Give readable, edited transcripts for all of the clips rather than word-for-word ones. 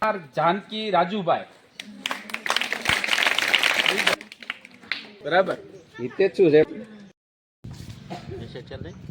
जानकी राजूभाई बराबर हिते छू रे ऐसे चल रही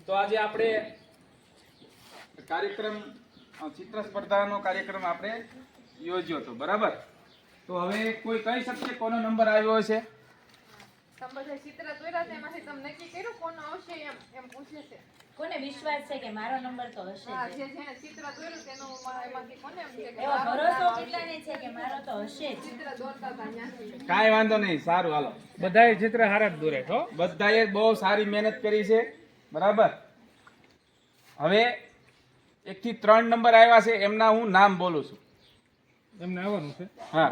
तो आज આપણે કાર્યક્રમ ચિત્ર સ્પર્ધાનો કાર્યક્રમ આપણે યોજ્યો હતો બરાબર તો હવે કોઈ કહી શકશે કોનો નંબર આવ્યો છે સંબંધે ચિત્ર દોર્યા છે એમાંથી તમે નક્કી કર્યું કોનો આવશે એમ પૂછે છે કોને વિશ્વાસ છે કે મારો નંબર તો હશે હા જે જેને ચિત્ર દોર્યું તેનો એમાંથી કોને એમ છે કે એવો ભરોસો કેટલાને છે કે મારો તો હશે જ ચિત્ર દોરતા હતા ત્યાંથી કાંઈ વાંધો નહીં સારું હાલો બધાએ ચિત્ર હારા જ દોરે છો બધાએ બહુ સારી મહેનત કરી છે બરાબર હવે 1 થી 3 નંબર આવ્યા છે એમના હું નામ બોલું છું એમને આવવાનું છે હા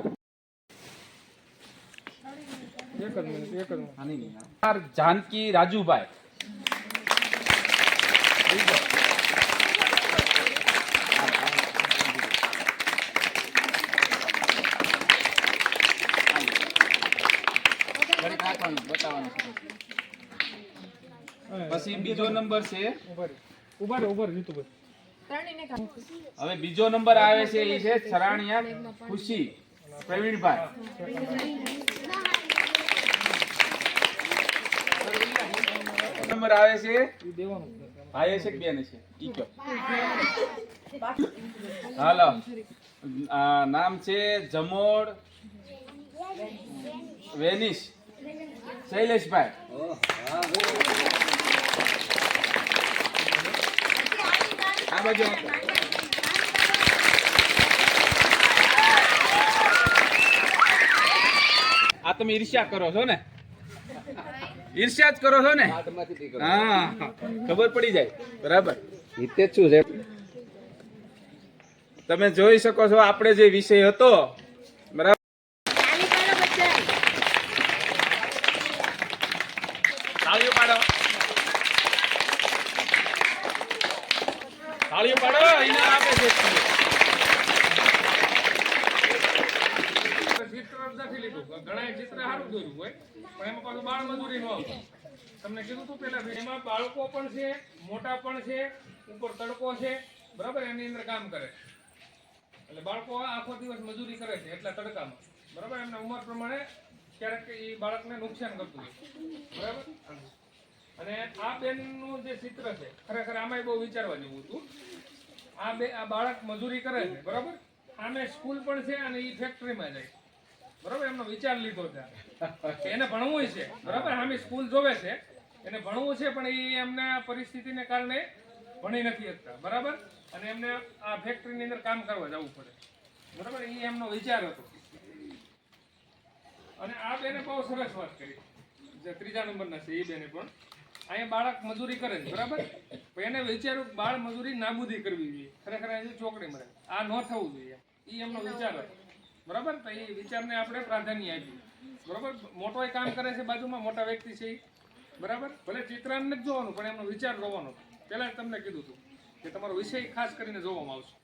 એક જ મિનિટ जानकी राजूभाई પછી બીજો નંબર છે ઉભા જીતુભાઈ ત્રણેયને કામ હવે બીજો નંબર આવે છે એ છે સરાણિયા ખુશી પ્રવીણભાઈ નંબર આવે છે દેવાનું ભાઈ છે કે બેન છે ઈ કયો હાલો નામ છે જમોડ વેનિશ શૈલેષભાઈ આ બાજુ આ તમે ઈર્ષ્યા કરો છો ને ઈર્ષ્યા જ કરો છો ને હા ખબર પડી જાય બરાબર હિતે શું છે તમે જોઈ શકો છો આપણે જે વિષય હતો બરાબર તાળીઓ પાડો એને આપે છે ઘણા ચિત્ર સારું દોર્યું હોય પણ એમાં પાછું બાળ મજૂરી ન આવતો તમને કીધું તું પેલા એમાં બાળકો પણ છે મોટા પણ છે ઉપર તડકો છે બરાબર એની અંદર કામ કરે એટલે બાળકો આખો દિવસ મજૂરી કરે છે એટલા તડકામાં બરાબર એમના ઉંમર પ્રમાણે ક્યારેક એ બાળકને નુકસાન કરતું હોય બરાબર અને આ બેનનું જે ચિત્ર છે ખરેખર આમાંય બહુ વિચારવા જેવું હતું. આ બાળક મજૂરી કરે છે, બરાબર. આમે સ્કૂલ પણ છે અને એ ફેક્ટરીમાં જાય, બરાબર. એમનો વિચાર લીધો છે એને ભણવું છે, બરાબર. આમે સ્કૂલ જોવે છે, એને ભણવું છે, પણ એ એમને પરિસ્થિતિને કારણે ભણી નથી શકતા, બરાબર. અને એમને આ ફેક્ટરીની અંદર કામ કરવા જવું પડે, બરાબર. એ એમનો વિચાર હતો. અને આ બેને બહુ સરસ વાત કરી, જે ત્રીજા નંબરના છે એ બેને પણ. અહીંયા બાળક મજૂરી કરે છે, બરાબર. પણ એને વિચાર્યું કે બાળ મજૂરી નાબૂદી કરવી જોઈએ, ખરેખર હજી ચોકડી મળે, આ ન થવું જોઈએ, એ એમનો વિચાર હતો, બરાબર. તો એ વિચારને આપણે પ્રાધાન્ય આપ્યું, બરાબર. મોટો એ કામ કરે છે બાજુમાં, મોટા વ્યક્તિ છે એ, બરાબર. ભલે ચિત્રાને નથી જોવાનું, પણ એમનો વિચાર જોવાનો. પહેલા જ તમને કીધું હતું કે તમારો વિષય ખાસ કરીને જોવામાં આવશે.